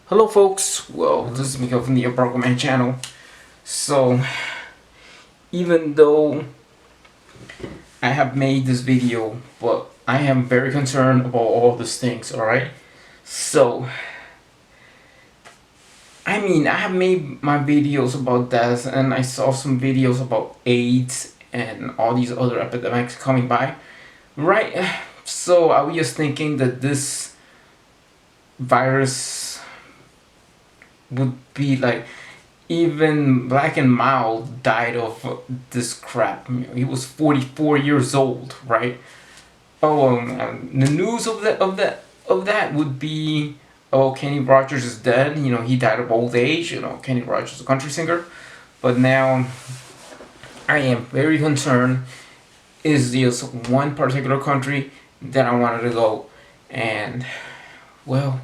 Hello folks, well this is Miguel from the Embargoman channel. So even though I have made this video, but I am very concerned about all these things, alright? So I have made my videos about death, and I saw some videos about AIDS and all these other epidemics coming by, right? So I was just thinking that this virus would be like, even Black and Mild died of this crap. He was 44 years old, right? Oh, the news of that would be, oh, Kenny Rogers is dead. He died of old age. Kenny Rogers, a country singer. But now, I am very concerned. Is just one particular country that I wanted to go, and well.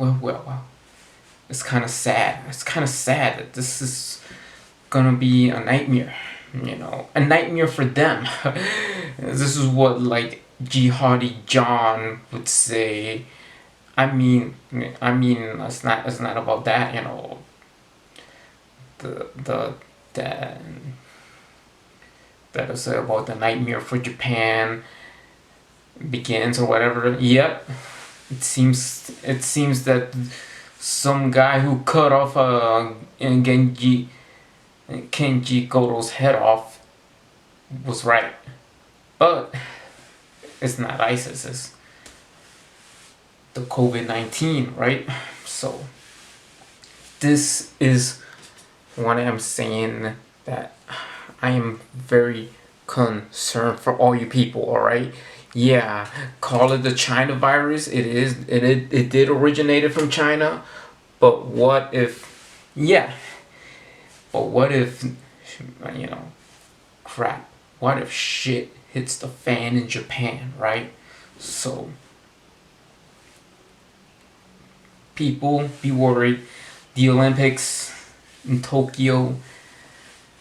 It's kind of sad. It's kind of sad that this is gonna be a nightmare. A nightmare for them. This is what like Jihadi John would say. It's not about that. The that is about the nightmare for Japan begins or whatever. Yep. It seems that some guy who cut off Kenji Goto's head off was right. But it's not ISIS, it's the COVID-19, right? So this is what I'm saying, that I am very concerned for all you people, alright? Yeah, call it the China virus. It did originate from China, but what if, crap, what if shit hits the fan in Japan, right? So people be worried. The Olympics in Tokyo,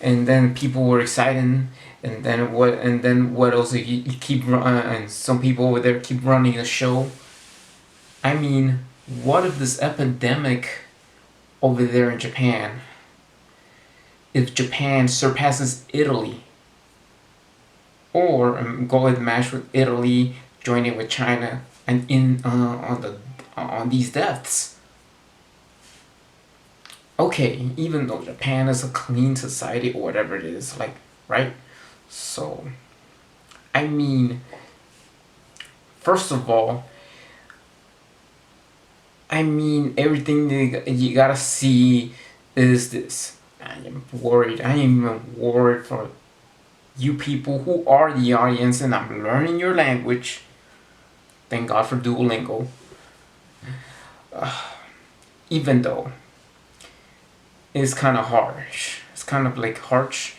and then people were excited, and then what else? You keep and some people over there keep running the show. What if this epidemic over there in Japan, if Japan surpasses Italy, or go in the match with Italy, joining with China, and on these deaths? Okay, even though Japan is a clean society or whatever it is, like, right? So, first of all, everything you gotta see is this. I am worried. I am worried for you people who are the audience, and I'm learning your language. Thank God for Duolingo. Even though it's kind of harsh. It's kind of like harsh.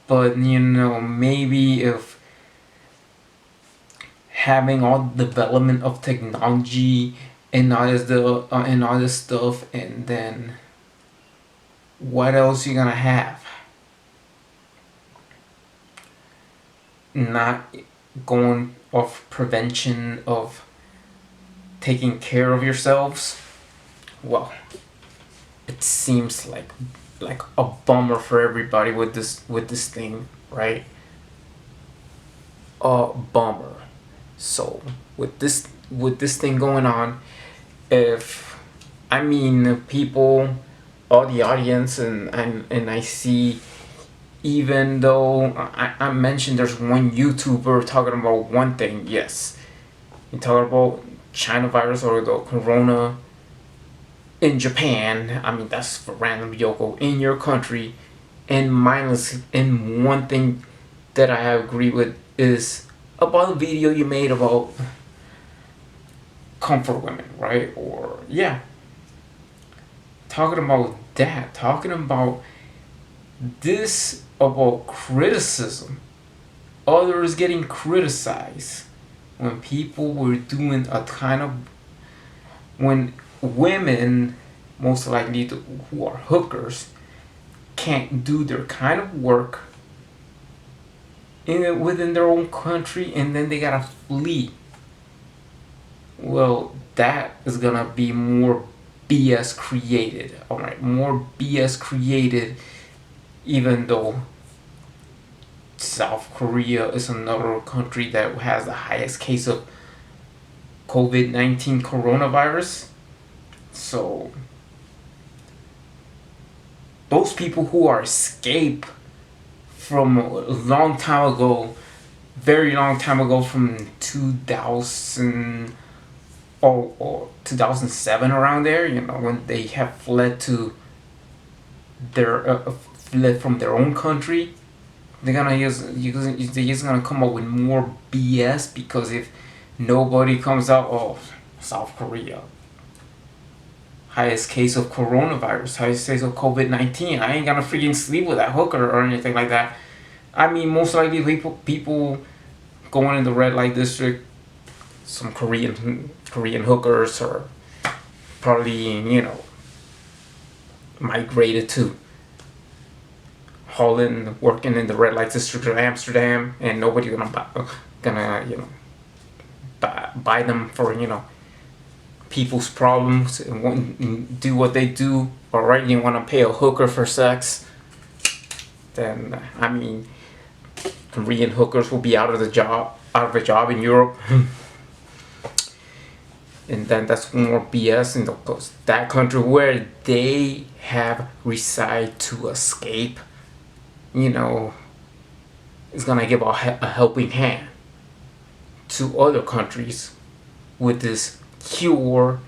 But, maybe if having all the development of technology and all this stuff, and then what else you gonna have? Not going off prevention of taking care of yourselves. Well, it seems like a bummer for everybody with this thing, right? A bummer. So with this thing going on, if people, all the audience, and I see, even though I mentioned there's one YouTuber talking about one thing, yes, you talk about China virus or the corona in Japan. That's for random Yoko in your country. And one thing that I agree with is about the video you made about comfort women, right? Or talking about that, talking about this, about criticism, others getting criticized when people were doing a kind of, when women, most likely who are hookers, can't do their kind of work within their own country, and then they gotta flee. Well, that is gonna be more BS created. All right, more BS created, even though South Korea is another country that has the highest case of COVID-19 coronavirus. So those people who are escaped from a long time ago, very long time ago, from 2000 or 2007, around there, when they have fled to their fled from their own country, they're just gonna come up with more BS, because if nobody comes out, oh, South Korea, highest case of coronavirus, highest case of COVID-19, I ain't gonna freaking sleep with that hooker or anything like that. I mean, most likely people going in the red light district, some Korean hookers, or probably migrated to Holland, working in the red light district of Amsterdam, and nobody gonna buy them for people's problems, and want do what they do. All right, you want to pay a hooker for sex, then I mean, Korean hookers will be out of a job in Europe. And then that's more BS in that country where they have decided to escape. Is gonna give a helping hand to other countries with this cure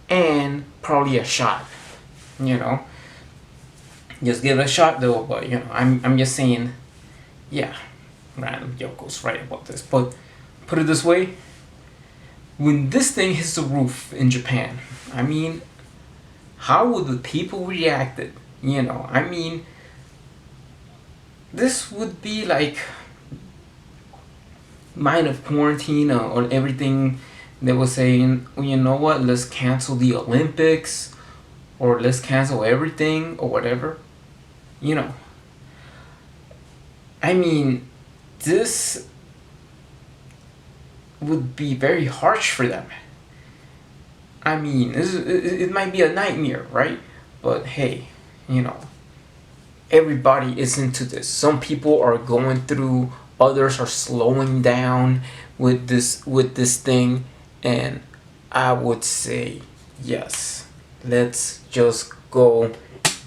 and probably a shot. Just give it a shot though. But I'm just saying, yeah, random Yoko's right about this. But put it this way, when this thing hits the roof in Japan, I mean, how would the people react? I mean, this would be like mind of quarantine, or everything. They were saying, well, you know what, let's cancel the Olympics, or let's cancel everything, or whatever. I mean, this would be very harsh for them. I mean, it might be a nightmare, right? But hey, everybody is into this. Some people are going through, others are slowing down with this thing, and I would say yes. Let's just go.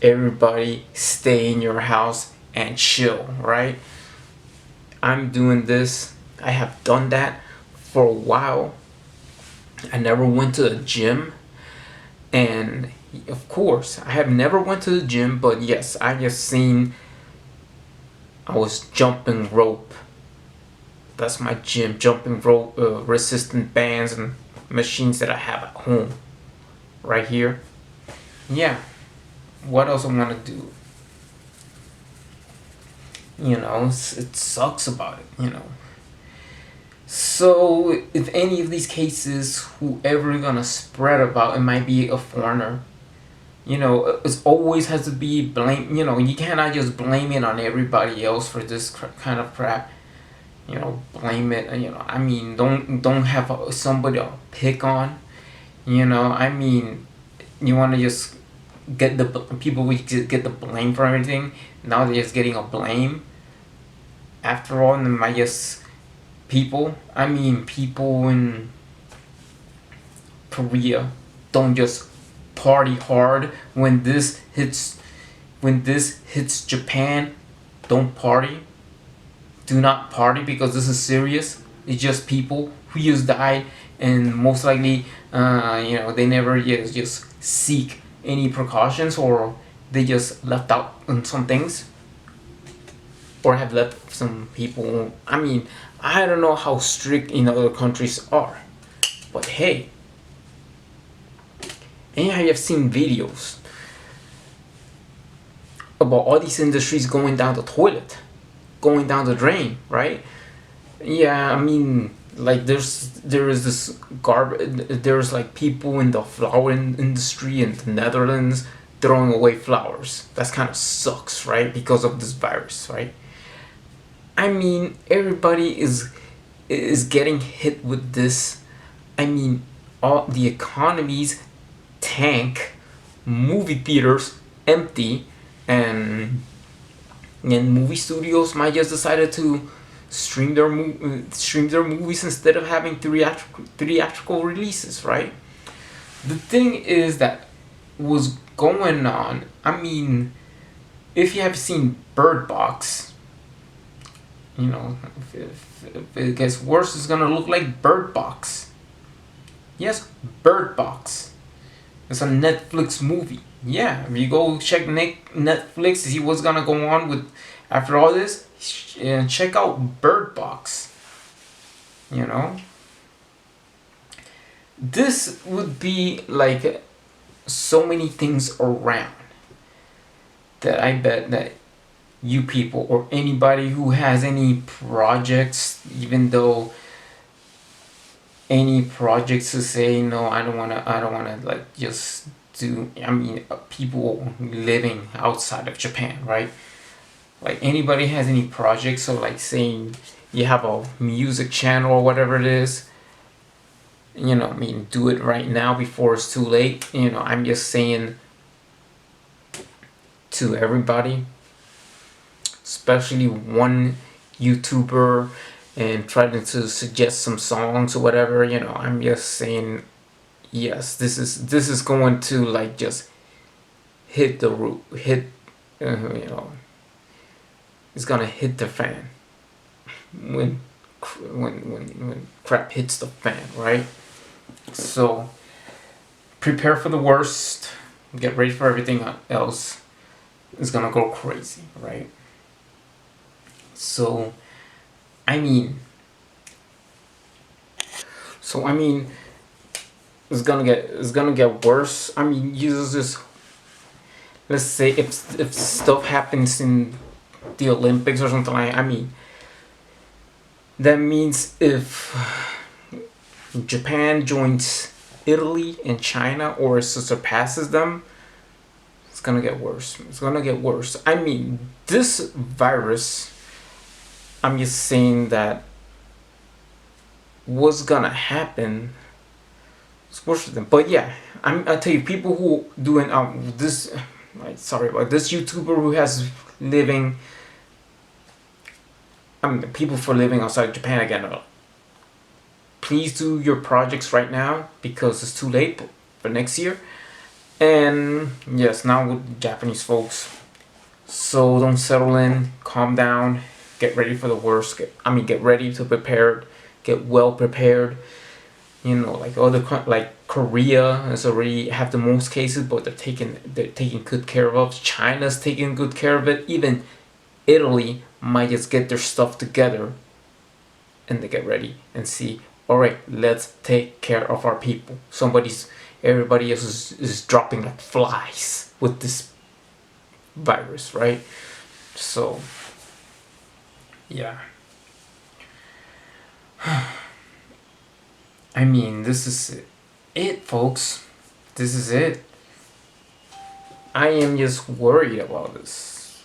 Everybody stay in your house and chill, right? I'm doing this. I have done that for a while. I never went to the gym, and of course I have never went to the gym, but yes, I was jumping rope. That's my gym, jumping rope, resistant bands and machines that I have at home right here. Yeah, what else I'm gonna do? It sucks about it. So if any of these cases, whoever gonna spread about, it might be a foreigner. It always has to be blame. You cannot just blame it on everybody else for this kind of crap. Blame it. I mean, don't have somebody to pick on. I mean, you want to just get the people, we get the blame for everything. Now they're just getting a blame. After all, and I guess people in Korea don't just party hard. When this hits Japan, don't party. Do not party, because this is serious. It's just people who just died, and most likely they never just seek any precautions, or they just left out on some things, or have left some people. I mean, I don't know how strict in other countries are, but hey, and I have seen videos about all these industries going down the toilet, going down the drain, right? Yeah, I mean, like there is this there's like people in the flower industry in the Netherlands throwing away flowers. That's kind of sucks, right? Because of this virus, right? I mean, everybody is getting hit with this. I mean, all the economies tank, movie theaters empty, and movie studios might just decided to stream their movies instead of having theatrical releases, right? The thing is that was going on. I mean, if you have seen Bird Box, you know, if it gets worse, it's gonna look like Bird Box. Yes, Bird Box. It's a Netflix movie. Yeah, if you go check Netflix to see what's gonna go on with after all this, check out Bird Box. You know, this would be like so many things around that I bet that you people or anybody who has any projects, even though any projects to say no, I don't wanna like just do. I mean, people living outside of Japan, right? Like anybody has any projects, so like saying you have a music channel or whatever it is, you know, I mean, do it right now before it's too late. You know, I'm just saying to everybody, especially one YouTuber, and trying to suggest some songs or whatever. You know, I'm just saying, yes, this is going to like just hit the roof, hit, you know, it's gonna hit the fan when crap hits the fan, right? So prepare for the worst. Get ready for everything else. It's gonna go crazy, right? So, I mean, it's gonna get worse. I mean, you just let's say if stuff happens in the Olympics or something like, I mean, that means if Japan joins Italy and China or surpasses them, it's gonna get worse. It's gonna get worse. I mean, this virus, I'm just saying that what's gonna happen is worse for them. But yeah, I tell you, people who doing this, like, sorry about this YouTuber who has living. I mean, people for living outside Japan again. Please do your projects right now because it's too late for next year. And yes, now with Japanese folks, so don't settle in, calm down, get ready for the worst. Get ready to prepare, get well prepared. You know, like like Korea has already have the most cases, but they're taking good care of. China's taking good care of it. Even Italy might just get their stuff together, and they get ready and see. All right, let's take care of our people. Everybody else is dropping like flies with this virus, right? So, yeah. I mean, this is it, folks. This is it. I am just worried about this.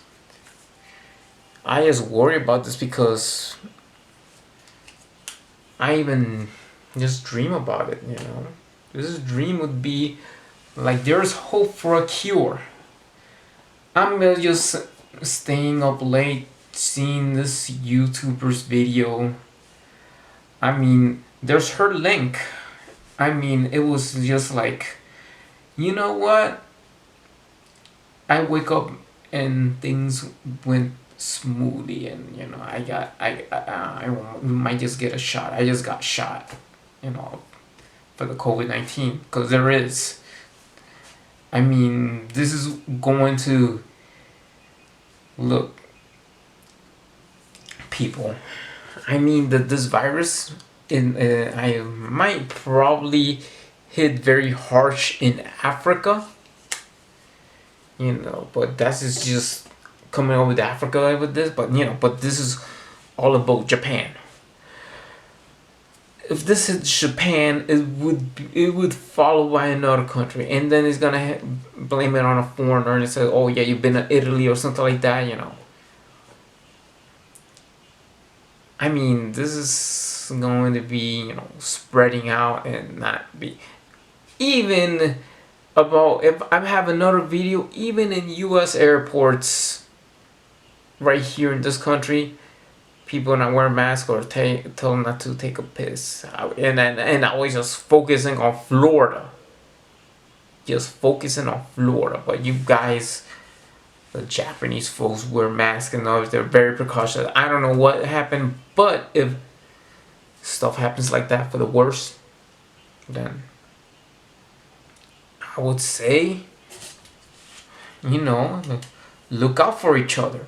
I just worry about this because I even just dream about it, you know. This dream would be like there's hope for a cure. I'm just staying up late seeing this YouTuber's video. I mean, there's her link. I mean, it was just like, you know what? I wake up and things went smoothly, and you know, I might just get a shot. I just got shot, you know, for the COVID-19 because there is. I mean, this is going to look, people. I mean that this virus I might probably hit very harsh in Africa, you know, but that's just coming over to Africa with this, but you know, but this is all about Japan. If this is Japan, it would follow by another country, and then it's gonna blame it on a foreigner and say, "Oh yeah, you've been to Italy or something like that," you know. I mean, this is going to be, you know, spreading out and not be even about if I have another video, even in US airports right here in this country, people not wear masks or tell them not to take a piss. And I was just focusing on Florida. Just focusing on Florida. But you guys, the Japanese folks, wear masks and others. They're very precautious. I don't know what happened, but if stuff happens like that for the worst, then I would say, look out for each other.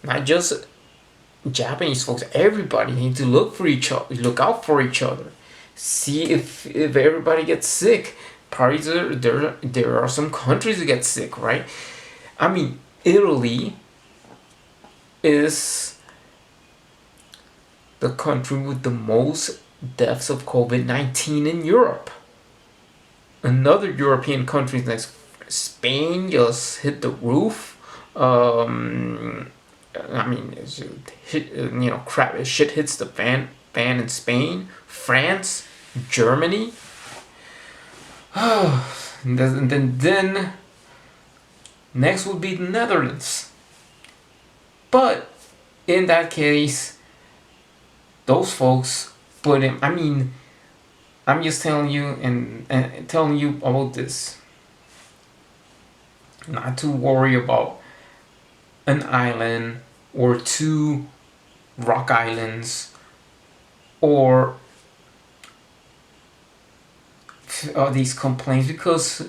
Not just Japanese folks, everybody need to look out for each other. See if everybody gets sick. Probably there are some countries that get sick, right? I mean, Italy is the country with the most deaths of COVID-19 in Europe. Another European country like Spain just hit the roof. Shit hits the fan in Spain, France, Germany. And then next would be the Netherlands. But in that case, those folks put in. I'm just telling you and telling you about this. Not to worry about an island or two rock islands or these complaints, because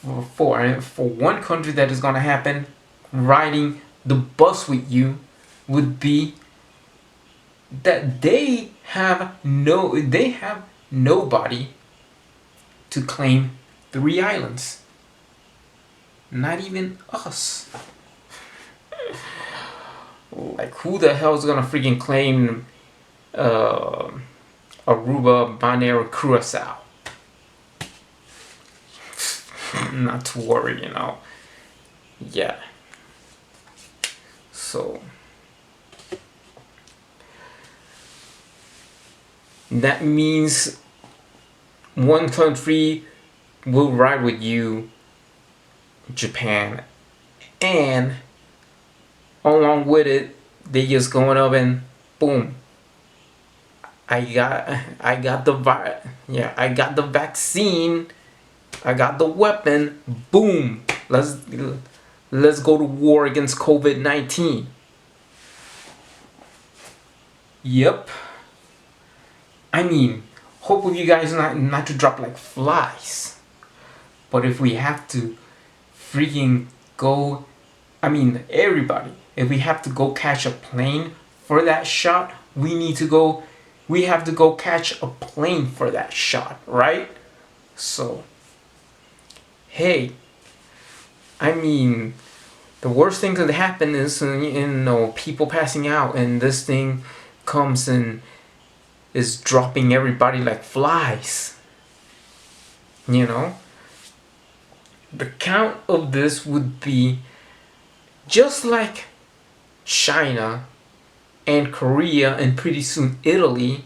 for one country that is gonna happen, riding the bus with you would be that they have nobody to claim 3 islands. Not even us. Like, who the hell is gonna freaking claim Aruba, Bonaire, Curacao? Not to worry, Yeah. So that means one country will ride with you, Japan, and along with it, they just going up and boom. I got the I got the vaccine. I got the weapon. Boom. Let's go to war against COVID-19. Yep. Hopefully you guys not to drop like flies. But if we have to freaking go, everybody, if we have to go catch a plane for that shot, we have to go catch a plane for that shot, right? So, hey, the worst thing that happen is, people passing out, and this thing comes and is dropping everybody like flies. The count of this would be just like China and Korea and pretty soon Italy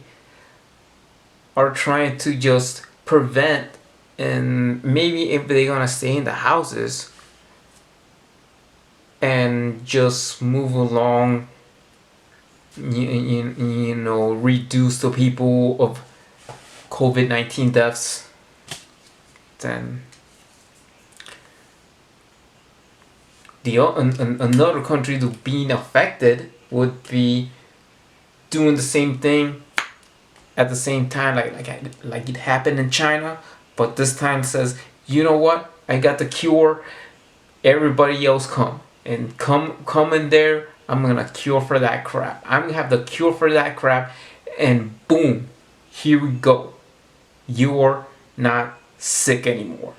are trying to just prevent, and maybe if they're gonna stay in the houses and just move along, reduce the people of COVID-19 deaths, then another country to being affected would be doing the same thing at the same time, like it happened in China, but this time says, you know what? I got the cure. Everybody else come in there. I'm gonna cure for that crap. I'm gonna have the cure for that crap, and boom, here we go. You're not sick anymore.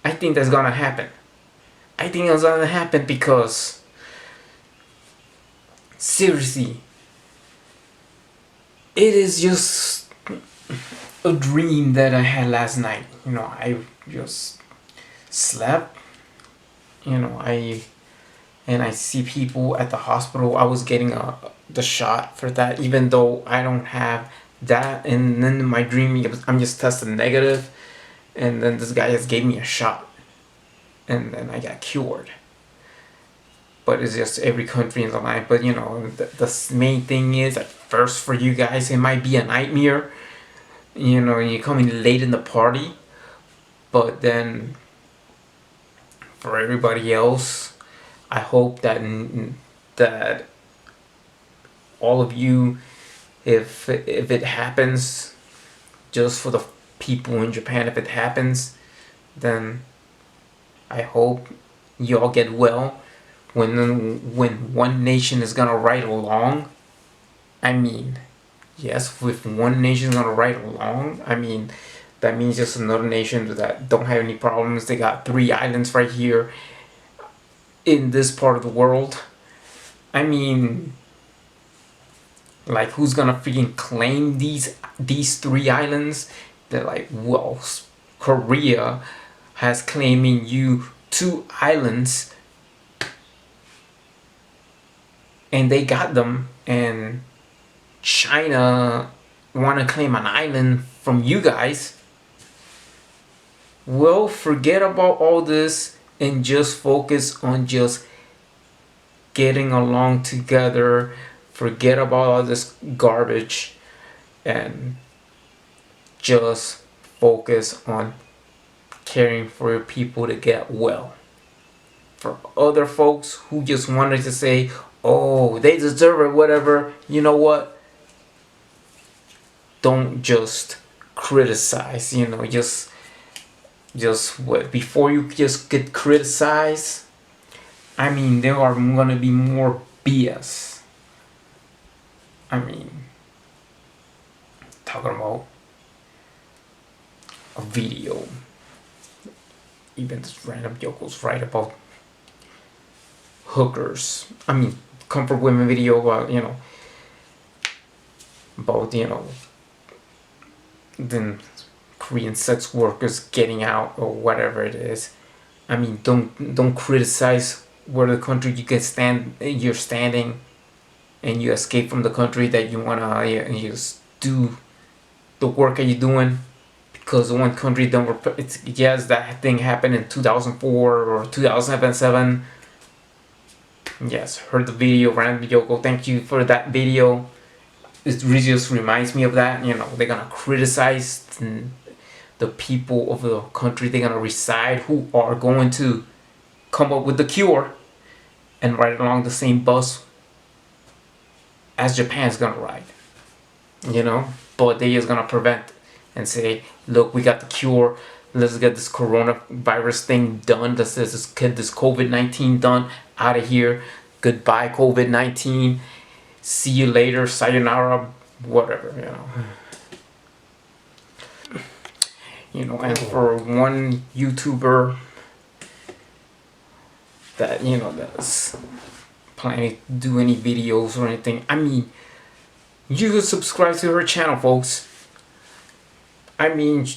I think that's gonna happen. Because seriously, it is just a dream that I had last night. I just slept. I see people at the hospital. I was getting the shot for that, even though I don't have that, and then in my dream I'm just tested negative, and then this guy just gave me a shot, and then I got cured. But it's just every country in the line. But the main thing is, at first for you guys it might be a nightmare, you're coming late in the party, but then for everybody else, I hope that all of you, if it happens, just for the people in Japan, if it happens, then I hope you all get well. When one nation is gonna ride along, I mean, yes, if one nation is gonna ride along, I mean, that means just another nation that don't have any problems. They got 3 islands right here in this part of the world. I mean, like, who's gonna freaking claim these 3 islands? They're like, well, Korea has claiming you 2 islands, and they got them, and China want to claim an island from you guys. Well, forget about all this and just focus on just getting along together. Forget about all this garbage and just focus on caring for your people to get well. For other folks who just wanted to say, oh, they deserve it, whatever, you know what? Don't just criticize, just what, before you just get criticized, I mean, there are gonna be more BS. I mean, talking about a video, even this random yokels write about hookers. I mean, comfort women video about then Korean sex workers getting out or whatever it is. I mean, don't criticize where the country you're standing, and you escape from the country that you wanna just do the work that you're doing, because one country don't. Yes, that thing happened in 2004 or 2007. Yes, heard the video, random Yoko. Thank you for that video. It really just reminds me of that. They're gonna criticize the people of the country they're gonna reside, who are going to come up with the cure and ride along the same bus as Japan's gonna ride. But they just gonna prevent and say, look, we got the cure. Let's get this coronavirus thing done. Let's get this COVID-19 done, out of here. Goodbye, COVID-19. See you later. Sayonara. Whatever, And for one YouTuber that's planning to do any videos or anything, I mean, you could subscribe to her channel, folks. I mean,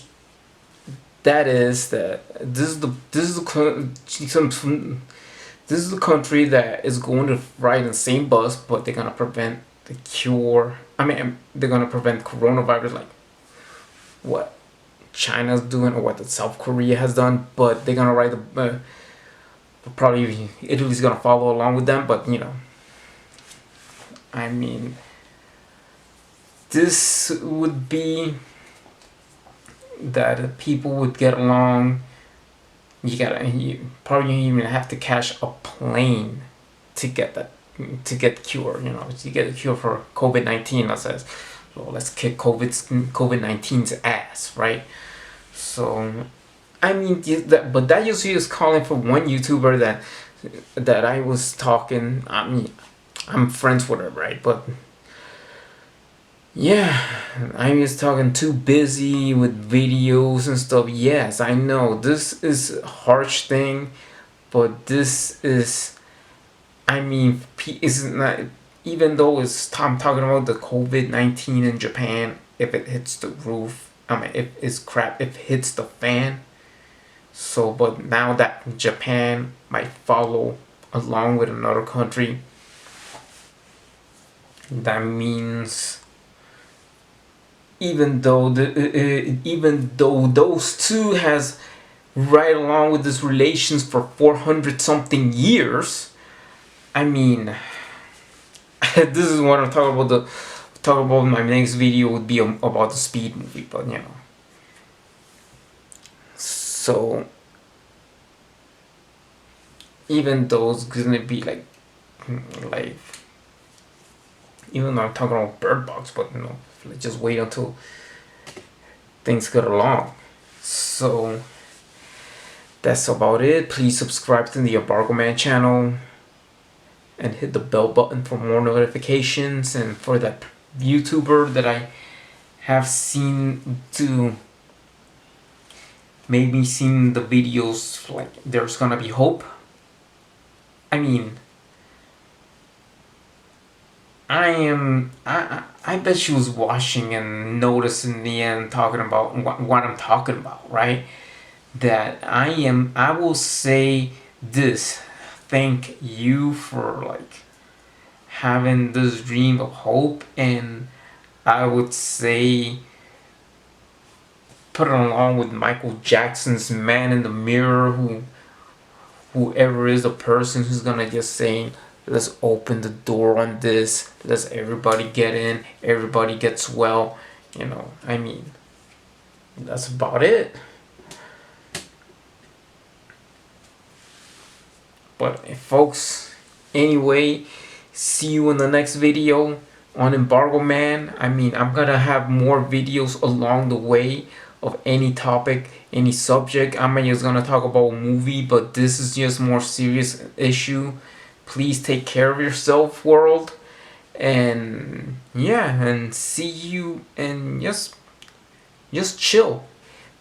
this is the country that is going to ride in the same bus, but they're gonna prevent the cure. I mean, they're gonna prevent coronavirus, like what China's doing or what South Korea has done. But they're gonna ride probably Italy's gonna follow along with them. But I mean, this would be that people would get along. You probably even have to catch a plane to get the cure. To get a cure for COVID-19. That says, well, let's kick COVID-19's ass, right? So, I mean, but that usually is calling for one YouTuber that I was talking. I mean, I'm friends with her, right? But yeah, I'm just talking too busy with videos and stuff. Yes, I know this is a harsh thing, but this is, I mean, it's not, even though I'm talking about the COVID-19 in Japan, if it hits the roof, I mean, if it's crap, if it hits the fan. So, but now that Japan might follow along with another country, that means even though those two has right along with this relations for 400 something years. I mean, this is what I'm talking about. Talk about my next video would be about the Speed movie, but you know. So even though it's gonna be like even though I'm talking about Bird Box, but you know, let's just wait until things get along. So that's about it. Please subscribe to the Embargoman channel and hit the bell button for more notifications, and for that YouTuber that I have seen to maybe seen the videos, like there's gonna be hope. I mean, I bet she was watching and noticing the end, talking about what I'm talking about, right? That I will say this: thank you for like having this dream of hope, and I would say put it along with Michael Jackson's Man in the Mirror, whoever is the person who's gonna just saying, let's open the door on this, let's everybody get in, everybody gets well, you know. I mean, that's about it. But folks, anyway, see you in the next video on Embargoman. I mean, I'm gonna have more videos along the way of any topic, any subject. I'm just gonna talk about a movie, but this is just more serious issue. Please take care of yourself, world. And yeah, and see you, and just chill.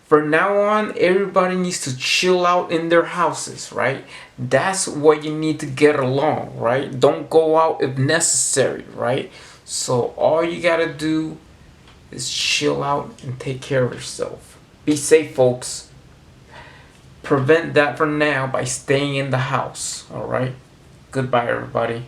From now on, everybody needs to chill out in their houses, right? That's what you need to get along, right? Don't go out if necessary, right? So all you gotta do is chill out and take care of yourself. Be safe, folks. Prevent that for now by staying in the house, alright? Goodbye, everybody.